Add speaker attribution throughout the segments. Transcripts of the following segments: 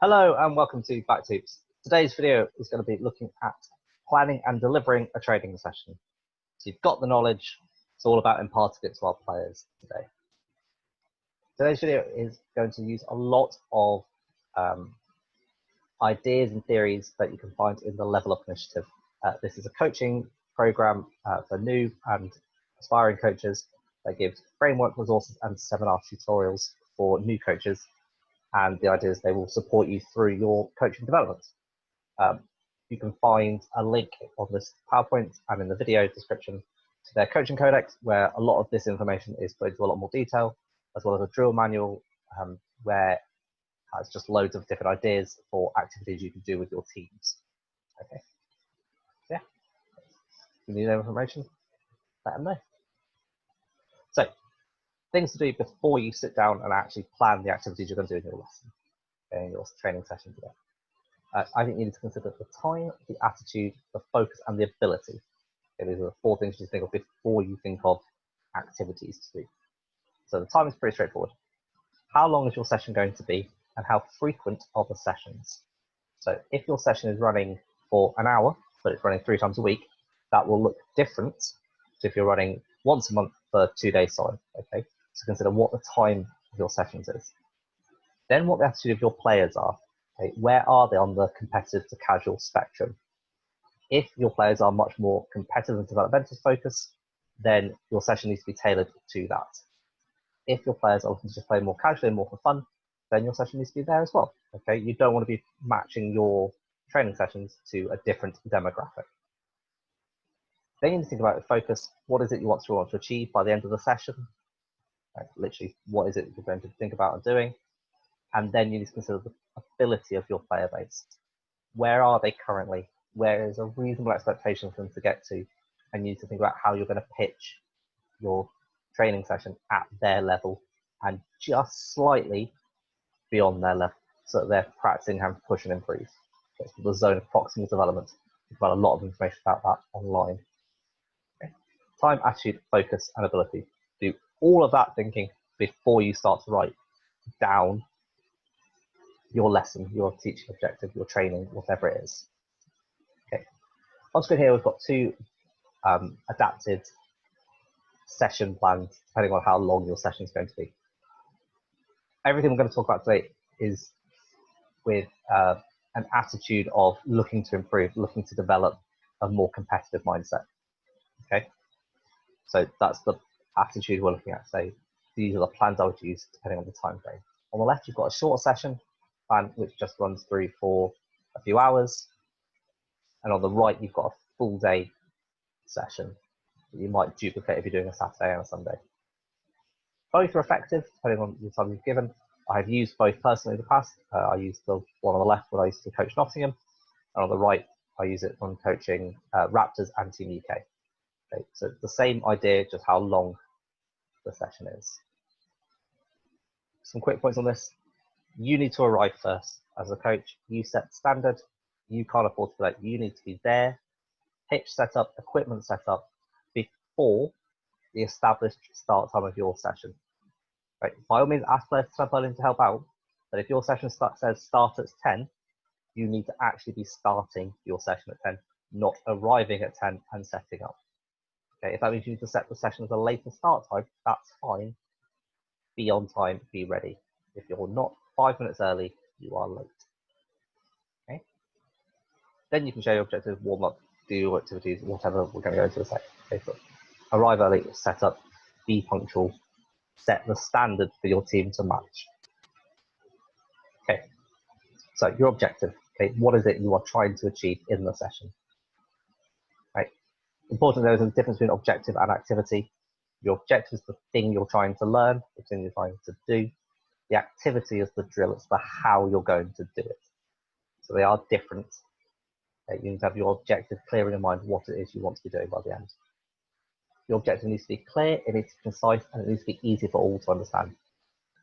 Speaker 1: Hello and welcome to Back2Hoops. Today's video is going to be looking at planning and delivering a training session. So you've got the knowledge, it's all about imparting it to our players today. Today's video is going to use a lot of ideas and theories that you can find in the Level Up initiative. This is a coaching program for new and aspiring coaches that gives framework resources and seminar tutorials for new coaches. And the idea is they will support you through your coaching development. You can find a link on this PowerPoint and in the video description to their coaching codex, where a lot of this information is put into a lot more detail, as well as a drill manual where it has just loads of different ideas for activities you can do with your teams. Okay, yeah, if you need any information, let them know. So, things to do before you sit down and actually plan the activities you're going to do in your lesson, in your training session today. I think you need to consider the time, the attitude, the focus, and the ability. Okay, these are the 4 things you think of before you think of activities to do. So the time is pretty straightforward. How long is your session going to be, and how frequent are the sessions? So if your session is running for an hour, but it's running 3 times a week, that will look different to if you're running once a month for 2 days solid. Okay. So consider what the time of your sessions is. Then what the attitude of your players are. Okay, where are they on the competitive to casual spectrum? If your players are much more competitive and developmental focused, then your session needs to be tailored to that. If your players are looking to just play more casually and more for fun, then your session needs to be there as well. Okay, you don't want to be matching your training sessions to a different demographic. Then you need to think about the focus. What is it you want to achieve by the end of the session? Literally, what is it you're going to think about and doing? And then you need to consider the ability of your player base. Where are they currently? Where is a reasonable expectation for them to get to? And you need to think about how you're going to pitch your training session at their level and just slightly beyond their level, so that they're practicing how to push and improve. It's the zone of proximal development. You've got a lot of information about that online. Okay. Time, attitude, focus, and ability. Do all of that thinking before you start to write down your lesson, your teaching objective, your training, whatever it is. Okay. On screen here, we've got 2 adapted session plans, depending on how long your session is going to be. Everything we're going to talk about today is with an attitude of looking to improve, looking to develop a more competitive mindset. Okay. So that's the attitude we're looking at. So these are the plans I would use depending on the time frame. On the left, you've got a shorter session plan, which just runs through for a few hours. And on the right, you've got a full day session that you might duplicate if you're doing a Saturday and a Sunday. Both are effective, depending on the time you've given. I've used both personally in the past. I used the one on the left when I used to coach Nottingham. And on the right, I use it when coaching Raptors and Team UK. Okay, so it's the same idea, just how long the session is. Some quick points on this. You need to arrive first as a coach. You set the standard. You can't afford to let. You need to be there, pitch set up, equipment set up before the established start time of your session. Right. By all means, ask players to step in to help out. But if your session says start at 10, you need to actually be starting your session at 10, not arriving at 10 and setting up. Okay. If that means you need to set the session as a later start time, that's fine. Be on time, be ready. If you're not 5 minutes early, you are late. Okay. Then you can share your objective, warm up, do your activities, whatever we're going to go into a sec. Okay, so arrive early, set up, be punctual, set the standard for your team to match. Okay. So your objective. Okay, what is it you are trying to achieve in the session? Right. Important there is a difference between objective and activity. Your objective is the thing you're trying to learn, the thing you're trying to do. The activity is the drill, it's the how you're going to do it. So they are different. You need to have your objective clear in your mind what it is you want to be doing by the end. Your objective needs to be clear, it needs to be concise, and it needs to be easy for all to understand.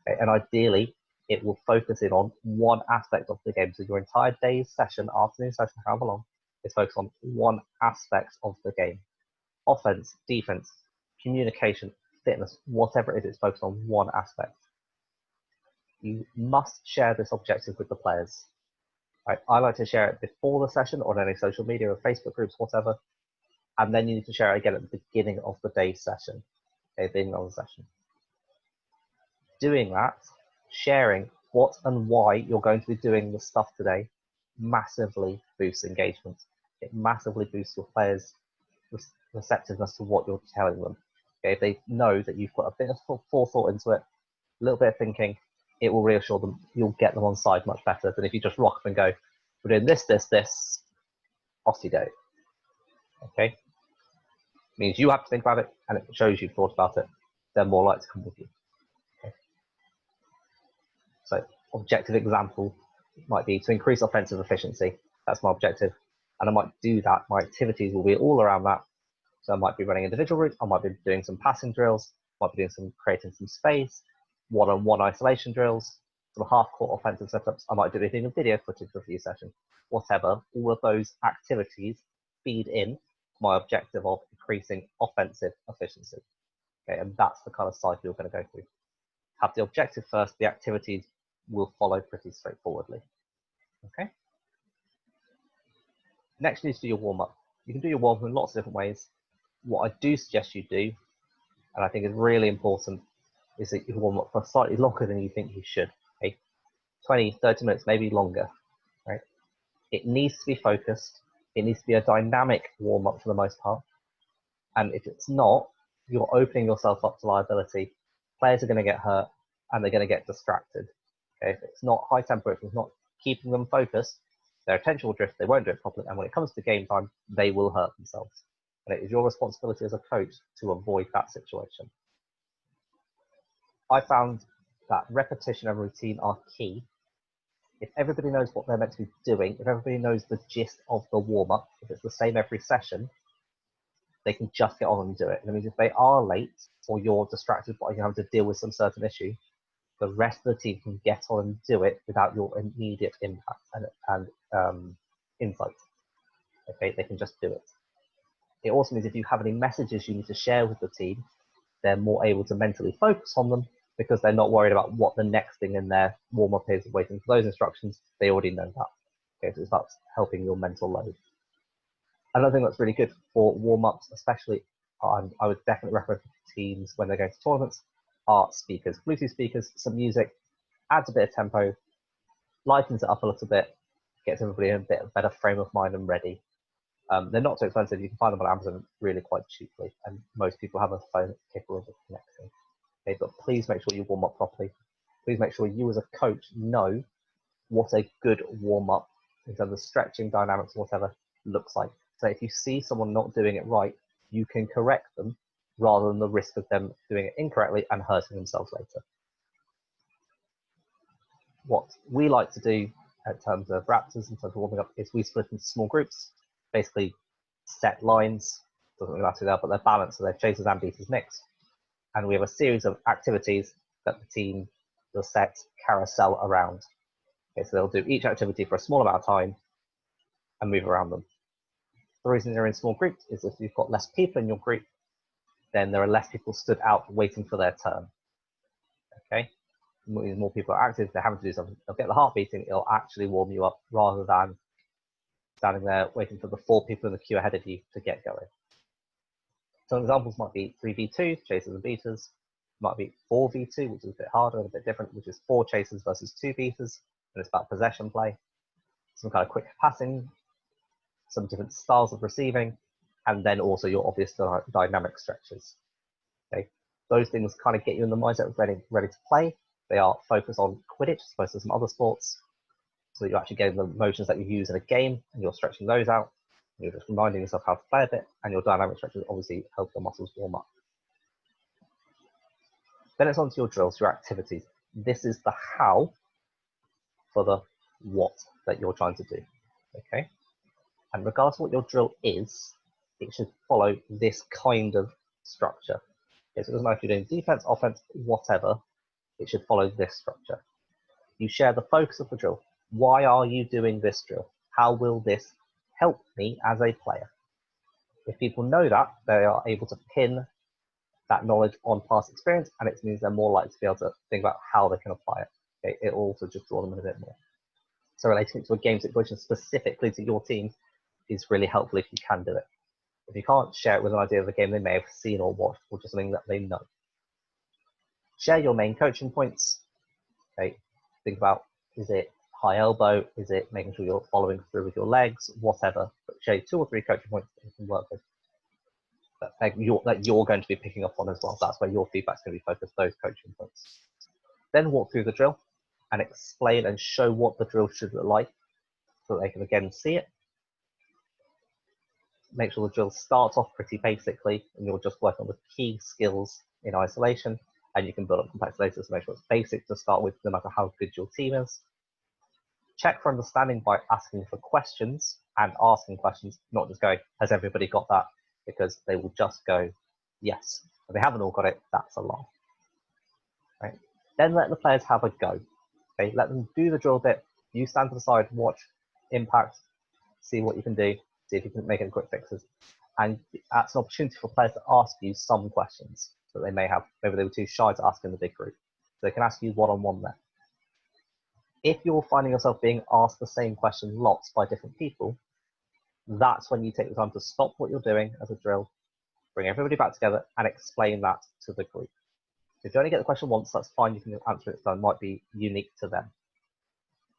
Speaker 1: Okay? And ideally, it will focus in on one aspect of the game. So your entire day's session, afternoon session, however long, is focused on one aspect of the game. Offense, defense, communication, fitness, whatever it is, it's focused on one aspect. You must share this objective with the players. Right? I like to share it before the session on any social media or Facebook groups, whatever, and then you need to share it again at the beginning of the day's session, okay, beginning of the session. Doing that, sharing what and why you're going to be doing the stuff today, massively boosts engagement. It massively boosts your players' receptiveness to what you're telling them. Okay, if they know that you've put a bit of forethought into it, a little bit of thinking, it will reassure them. You'll get them on side much better than if you just rock up and go, we're doing this, this, this, off you go. Okay? Means you have to think about it, and it shows you've thought about it. They're more likely to come with you. Okay? So, objective example might be to increase offensive efficiency. That's my objective. And I might do that. My activities will be all around that. So I might be running individual routes. I might be doing some passing drills. I might be doing some creating some space, one-on-one isolation drills, some half-court offensive setups. I might be doing a video footage review session. Whatever, all of those activities feed in my objective of increasing offensive efficiency. Okay, and that's the kind of cycle you're going to go through. Have the objective first, the activities will follow pretty straightforwardly. Okay. Next, you need to do your warm-up. You can do your warm-up in lots of different ways. What I do suggest you do, and I think is really important, is that you warm up for slightly longer than you think you should. Okay? 20, 30 minutes, maybe longer. Right? It needs to be focused. It needs to be a dynamic warm-up for the most part. And if it's not, you're opening yourself up to liability. Players are going to get hurt and they're going to get distracted. Okay? If it's not high tempo, if it's not keeping them focused, their attention will drift, they won't do it properly, and when it comes to game time, they will hurt themselves. And it is your responsibility as a coach to avoid that situation. I found that repetition and routine are key. If everybody knows what they're meant to be doing, if everybody knows the gist of the warm-up, if it's the same every session, they can just get on and do it. And I mean, if they are late or you're distracted by you having to deal with some certain issue, the rest of the team can get on and do it without your immediate impact and insight. Okay, they can just do it. It also means if you have any messages you need to share with the team, they're more able to mentally focus on them because they're not worried about what the next thing in their warm-up is, waiting for those instructions. They already know that. Okay, so it's about helping your mental load. Another thing that's really good for warm-ups, especially, I would definitely recommend for teams when they're going to tournaments, are speakers. Bluetooth speakers, some music, adds a bit of tempo, lightens it up a little bit, gets everybody in a bit of better frame of mind and ready. They're not too expensive. You can find them on Amazon really quite cheaply, and most people have a phone capable of connecting. Okay, but please make sure you warm up properly. Please make sure you as a coach know what a good warm-up in terms of stretching, dynamics, whatever, looks like. So if you see someone not doing it right, you can correct them rather than the risk of them doing it incorrectly and hurting themselves later. What we like to do in terms of Raptors, in terms of warming up, is we split into small groups, basically set lines, doesn't really matter who they are, but they're balanced, so they're chasers and beaters mixed. And we have a series of activities that the team will set carousel around. Okay, so they'll do each activity for a small amount of time and move around them. The reason they're in small groups is if you've got less people in your group, then there are less people stood out waiting for their turn. Okay, more people are active, they're having to do something, they'll get the heart beating, it'll actually warm you up rather than standing there waiting for the 4 people in the queue ahead of you to get going. Some examples might be 3v2, chasers and beaters, might be 4v2, which is a bit harder and a bit different, which is 4 chasers versus 2 beaters, and it's about possession play, some kind of quick passing, some different styles of receiving, and then also your obvious dynamic stretches. Okay, those things kind of get you in the mindset of ready to play. They are focused on Quidditch as opposed to some other sports, so you're actually getting the motions that you use in a game, and you're stretching those out. You're just reminding yourself how to play a bit, and your dynamic stretches obviously help your muscles warm up. Then it's on to your drills, your activities. This is the how for the what that you're trying to do. Okay, and regardless of what your drill is, it should follow this kind of structure. Okay, so it doesn't matter if you're doing defense, offense, whatever, it should follow this structure. You share the focus of the drill. Why are you doing this drill? How will this help me as a player? If people know that, they are able to pin that knowledge on past experience, and it means they're more likely to be able to think about how they can apply it. Okay, it will also just draw them in a bit more. So relating it to a game situation specifically to your team is really helpful if you can do it. If you can't, share it with an idea of a game they may have seen or watched, or just something that they know. Share your main coaching points. Okay, think about, is it high elbow? Is it making sure you're following through with your legs? Whatever. But share 2 or 3 coaching points that you can work with. That you're going to be picking up on as well. That's where your feedback's going to be focused, those coaching points. Then walk through the drill and explain and show what the drill should look like so that they can again see it. Make sure the drill starts off pretty basically and you're just working on the key skills in isolation, and you can build up complexity later, so make sure it's basic to start with no matter how good your team is. Check for understanding by asking for questions and asking questions, not just going, has everybody got that? Because they will just go, yes. If they haven't all got it, that's a lie. Right? Then let the players have a go. Okay? Let them do the drill bit. You stand to the side, watch, impact, see what you can do, see if you can make any quick fixes. And that's an opportunity for players to ask you some questions that they may have. Maybe they were too shy to ask in the big group. So they can ask you one-on-one there. If you're finding yourself being asked the same question lots by different people, that's when you take the time to stop what you're doing as a drill, bring everybody back together and explain that to the group. If you only get the question once, that's fine, you can answer it, so it might be unique to them.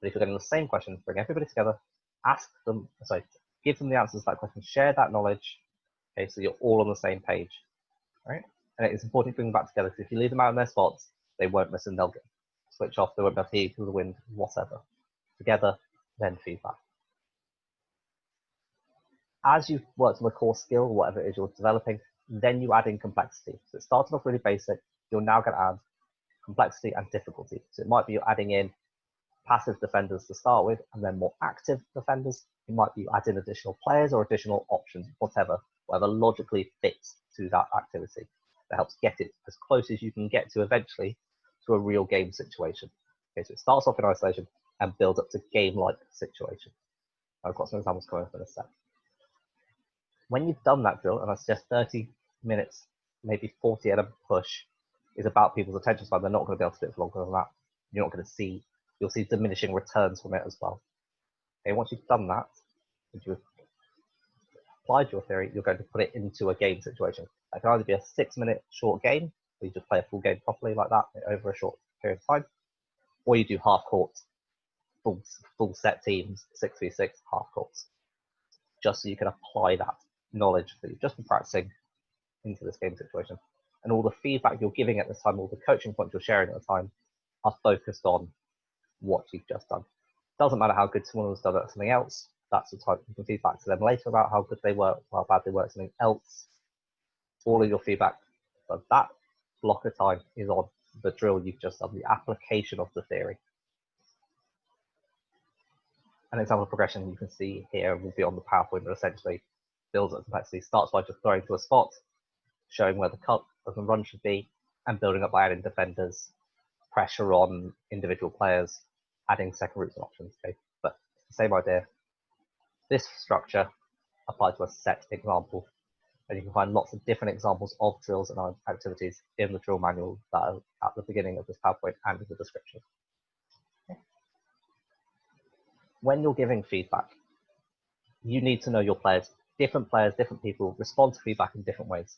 Speaker 1: But if you're getting the same question, bring everybody together, give them the answers to that question, share that knowledge, okay, so you're all on the same page, right? And it's important to bring them back together, because if you leave them out in their spots, they won't listen, they'll get switch off, they won't be able to hear through the wind, whatever. Together, then feedback. As you've worked on the core skill, whatever it is you're developing, then you add in complexity. So it started off really basic, you're now going to add complexity and difficulty. So it might be you're adding in passive defenders to start with, and then more active defenders. It might be you add in additional players or additional options, whatever logically fits to that activity. That helps get it as close as you can get to eventually to a real game situation. Okay, so it starts off in isolation and builds up to game-like situation. I've got some examples coming up in a sec. When you've done that drill, and I suggest 30 minutes, maybe 40 at a push, is about people's attention span. They're not going to be able to do it for longer than that. You're not going to see, you'll see diminishing returns from it as well. Okay, once you've done that, and you've applied your theory, you're going to put it into a game situation. That can either be a 6-minute short game, where you just play a full game properly like that over a short period of time, or you do half courts, full set teams, 6v6 half courts, just so you can apply that knowledge that you've just been practicing into this game situation. And all the feedback you're giving at this time, all the coaching points you're sharing at the time, are focused on what you've just done. Doesn't matter how good someone has done at something else, that's the time you can feedback to them later about how good they were, how bad they were at something else. All of your feedback, but that block of time is on the drill you've just done, the application of the theory. An example of progression you can see here will be on the PowerPoint, but essentially builds up complexity, starts by just throwing to a spot, showing where the cut of the run should be, and building up by adding defenders, pressure on individual players, adding second routes and options. Okay, but same idea. This structure applied to a set example, and you can find lots of different examples of drills and activities in the drill manual that are at the beginning of this PowerPoint and in the description. Okay. When you're giving feedback, you need to know your players. Different players, different people respond to feedback in different ways.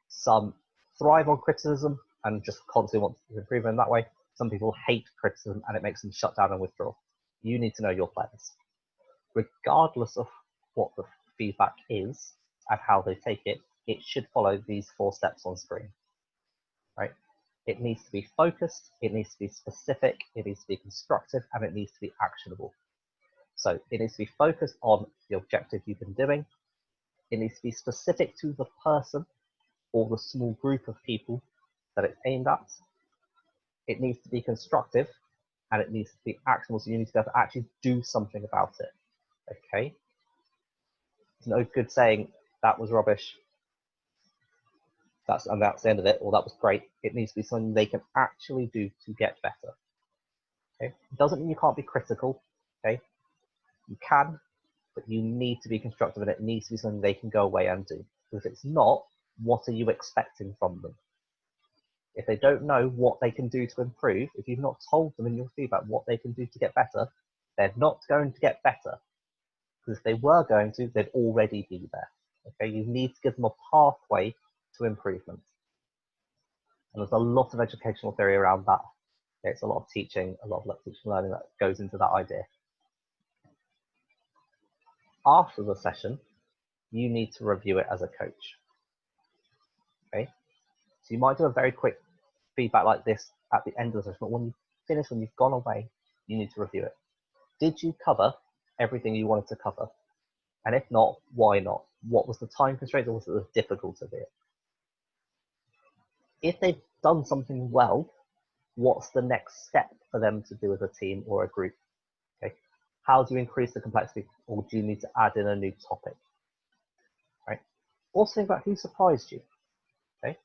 Speaker 1: Some thrive on criticism and just constantly want to improve in that way. Some people hate criticism and it makes them shut down and withdraw. You need to know your players. Regardless of what the feedback is and how they take it, it should follow these 4 steps on screen. Right? It needs to be focused, it needs to be specific, it needs to be constructive, and it needs to be actionable. So it needs to be focused on the objective you've been doing. It needs to be specific to the person or the small group of people that it's aimed at. It needs to be constructive, and it needs to be actionable, so you need to be able to actually do something about it. Okay? It's no good saying, that was rubbish, and that's the end of it, or that was great. It needs to be something they can actually do to get better. Okay? It doesn't mean you can't be critical. Okay? You can, but you need to be constructive, and it needs to be something they can go away and do. Because if it's not, what are you expecting from them? If they don't know what they can do to improve, if you've not told them in your feedback what they can do to get better, they're not going to get better. Because if they were going to, they'd already be there. Okay, you need to give them a pathway to improvement. And there's a lot of educational theory around that. Okay, it's a lot of teaching, a lot of teaching and learning that goes into that idea. After the session, you need to review it as a coach. Okay, so you might do a very quick feedback like this at the end of the session, but when you finish, when you've gone away, you need to review it. Did you cover everything you wanted to cover? And if not, why not? What was the time constraint or was it the difficulty of it? If they've done something well, what's the next step for them to do as a team or a group? Okay, how do you increase the complexity, or do you need to add in a new topic? Right. Also think about who surprised you. Okay,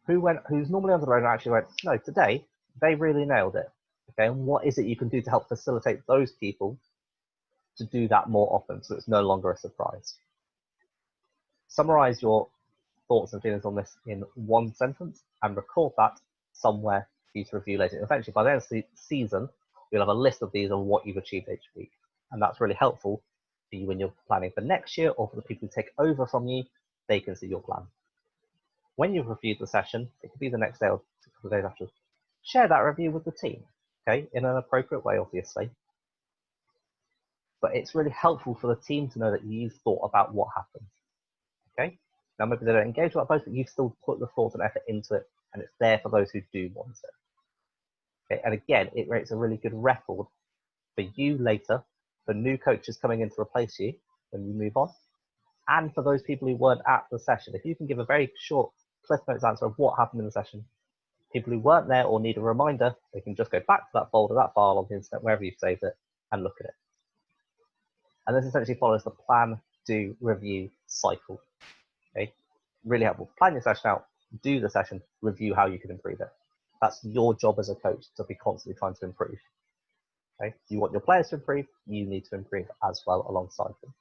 Speaker 1: who's normally on the road and actually went, no, today they really nailed it. Okay, and what is it you can do to help facilitate those people to do that more often, so it's no longer a surprise? Summarize your thoughts and feelings on this in one sentence and record that somewhere for you to review later. And eventually, by the end of the season, you'll have a list of these of what you've achieved each week. And that's really helpful for you when you're planning for next year, or for the people who take over from you, they can see your plan. When you've reviewed the session, it could be the next day or a couple of days after, share that review with the team, okay, in an appropriate way, obviously. But it's really helpful for the team to know that you've thought about what happened, okay? Now, maybe they don't engage with that post, but you've still put the thought and effort into it, and it's there for those who do want it. Okay? And again, it creates a really good record for you later, for new coaches coming in to replace you when you move on, and for those people who weren't at the session. If you can give a very short Cliff Notes answer of what happened in the session, people who weren't there or need a reminder, they can just go back to that folder, that file on the internet, wherever you've saved it, and look at it. And this essentially follows the plan, do, review cycle. Okay, really helpful. Plan your session out, do the session, review how you can improve it. That's your job as a coach, to be constantly trying to improve. Okay, you want your players to improve, you need to improve as well alongside them.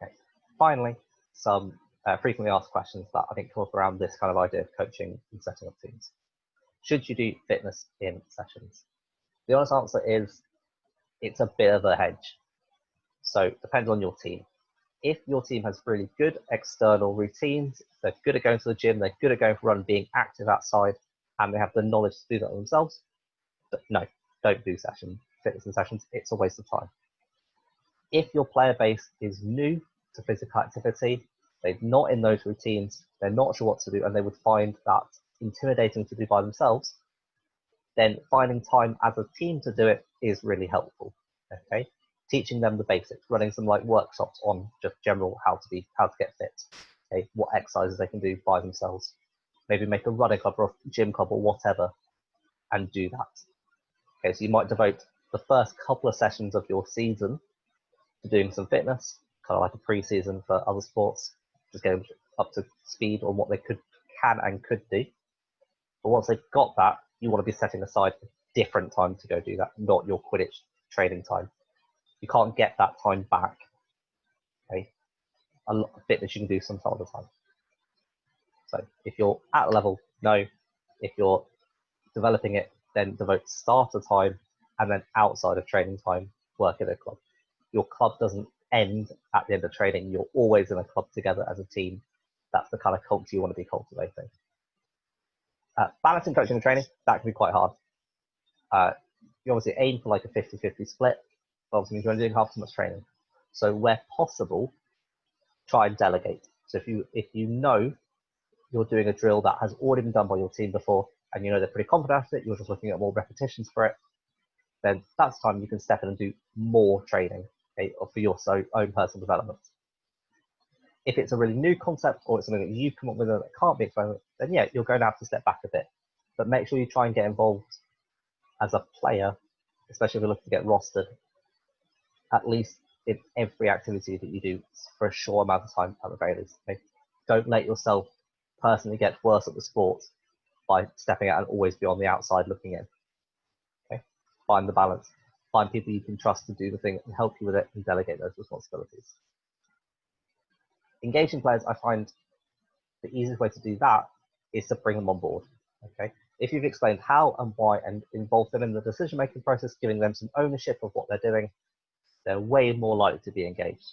Speaker 1: Okay, finally, some frequently asked questions that I think come up around this kind of idea of coaching and setting up teams. Should you do fitness in sessions? The honest answer is it's a bit of a hedge. So it depends on your team. If your team has really good external routines, they're good at going to the gym, they're good at going for a run, being active outside, and they have the knowledge to do that themselves, but no, don't do fitness in sessions. It's a waste of time. If your player base is new to physical activity, they're not in those routines, they're not sure what to do, and they would find that intimidating to do by themselves, then finding time as a team to do it is really helpful. Okay, teaching them the basics, running some like workshops on just general how to get fit. Okay, what exercises they can do by themselves. Maybe make a running club or a gym club or whatever, and do that. Okay, so you might devote the first couple of sessions of your season to doing some fitness, kind of like a pre-season for other sports, just getting up to speed on what they can and could do. But once they've got that, you want to be setting aside a different time to go do that, not your Quidditch training time. You can't get that time back. Okay, a lot of fitness you can do some other time. So if you're at a level, no. If you're developing it, then devote starter time, and then outside of training time, work at a club. Your club doesn't end at the end of training. You're always in a club together as a team. That's the kind of culture you want to be cultivating. Balancing coaching and training, that can be quite hard. You obviously aim for like a 50-50 split, but obviously you're doing half as much training. So where possible, try and delegate. So if you know you're doing a drill that has already been done by your team before, and you know they're pretty confident at it, you're just looking at more repetitions for it, then that's time you can step in and do more training, okay, for your own personal development. If it's a really new concept or it's something that you've come up with that can't be explained, then yeah, you're going to have to step back a bit. But make sure you try and get involved as a player, especially if you're looking to get rostered, at least in every activity that you do for a short amount of time at the very least. Okay? Don't let yourself personally get worse at the sport by stepping out and always be on the outside looking in. Okay? Find the balance. Find people you can trust to do the thing and help you with it, and delegate those responsibilities. Engaging players, I find, The easiest way to do that is to bring them on board. Okay. If you've explained how and why and involved them in the decision-making process, giving them some ownership of what they're doing, they're way more likely to be engaged.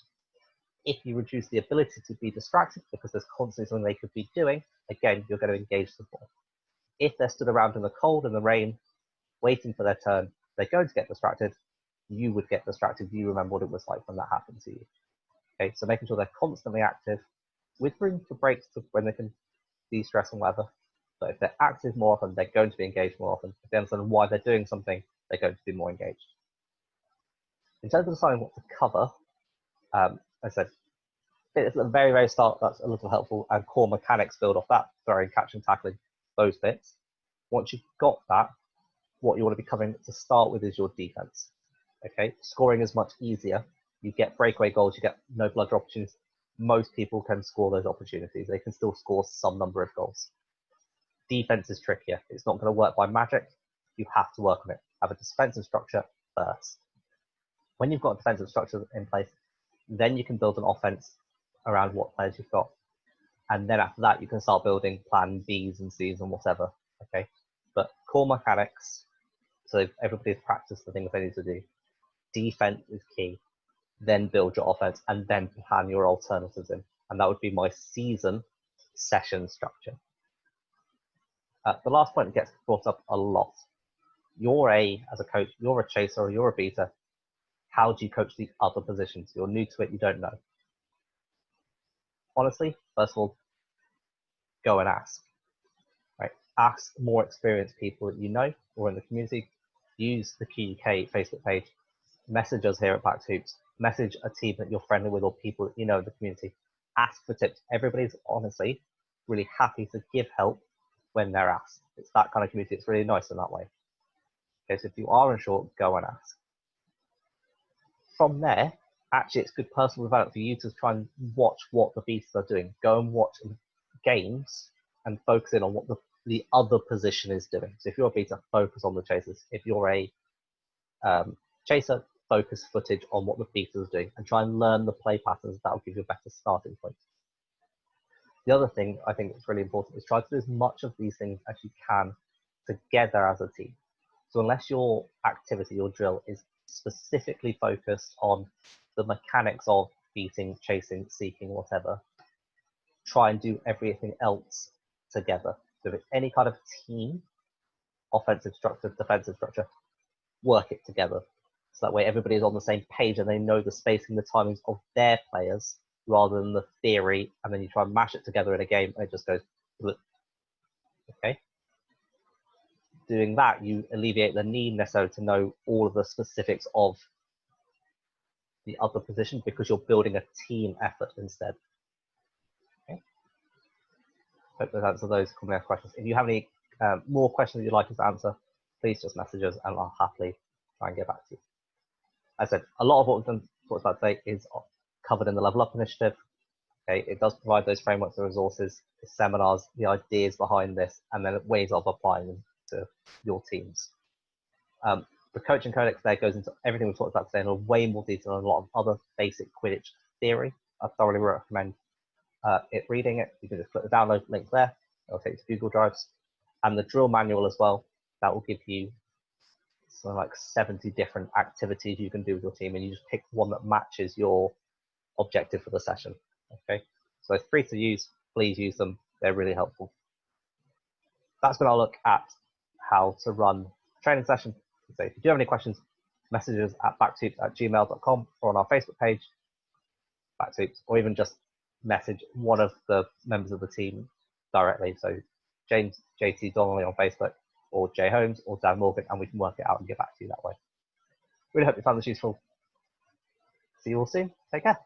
Speaker 1: If you reduce the ability to be distracted because there's constantly something they could be doing, again, you're going to engage them more. If they're stood around in the cold and the rain, waiting for their turn, they're going to get distracted. You would get distracted. You remember what it was like when that happened to you. Okay, so making sure they're constantly active with room for breaks to when they can de-stress and whatever. But if they're active more often, they're going to be engaged more often. If they understand why they're doing something, they're going to be more engaged. In terms of deciding what to cover, as I said, it's at the very, very start, that's a little helpful, and core mechanics build off that, throwing, catching, tackling, those bits. Once you've got that, what you want to be covering to start with is your defense. Okay, scoring is much easier. You get breakaway goals, you get no blooder opportunities. Most people can score those opportunities. They can still score some number of goals. Defense is trickier. It's not going to work by magic. You have to work on it. Have a defensive structure first. When you've got a defensive structure in place, then you can build an offense around what players you've got. And then after that, you can start building plan Bs and Cs and whatever. Okay, but core mechanics, so everybody's practiced the things they need to do. Defense is key. Then build your offense and then plan your alternatives in. And that would be my season session structure. The last point that gets brought up a lot. As a coach, you're a chaser or you're a beater. How do you coach the other positions? You're new to it, you don't know. Honestly, first of all, go and ask. Right? Ask more experienced people that you know or in the community. Use the QUK Facebook page. Message us here at Back2Hoops. Message a team that you're friendly with or people that you know in the community. Ask for tips. Everybody's honestly really happy to give help when they're asked. It's that kind of community. It's really nice in that way. Okay, so if you are unsure, go and ask. From there, actually, it's good personal development for you to try and watch what the beaters are doing. Go and watch games and focus in on what the other position is doing. So if you're a beater, focus on the chasers. If you're a chaser, focus footage on what the beater is doing and try and learn the play patterns. That will give you a better starting point. The other thing I think is really important is try to do as much of these things as you can together as a team. So unless your activity, your drill is specifically focused on the mechanics of beating, chasing, seeking, whatever, try and do everything else together. So if it's any kind of team, offensive structure, defensive structure, work it together. So that way everybody is on the same page and they know the spacing, the timings of their players rather than the theory, and then you try and mash it together in a game and it just goes, okay? Doing that, you alleviate the need necessarily to know all of the specifics of the other position because you're building a team effort instead. Okay. Hope that answers those common questions. If you have any more questions you'd like us to answer, please just message us and I'll happily try and get back to you. As I said, a lot of what we've talked about today is covered in the Level Up initiative. Okay, it does provide those frameworks and resources, the seminars, the ideas behind this, and then ways of applying them to your teams. The coaching codex there goes into everything we've talked about today in a way more detail and a lot of other basic Quidditch theory. I thoroughly recommend reading it. You can just click the download link there. It'll take you to Google Drives. And the drill manual as well, that will give you something like 70 different activities you can do with your team, and you just pick one that matches your objective for the session. Okay, so it's free to use. Please use them. They're really helpful. That's when I'll look at how to run a training session. So if you do have any questions, message us at back2hoops@gmail.com or on our Facebook page, Back2Hoops, or even just message one of the members of the team directly. So James JT Donnelly on Facebook, or Jay Holmes, or Dan Morgan, and we can work it out and get back to you that way. Really hope you found this useful. See you all soon. Take care.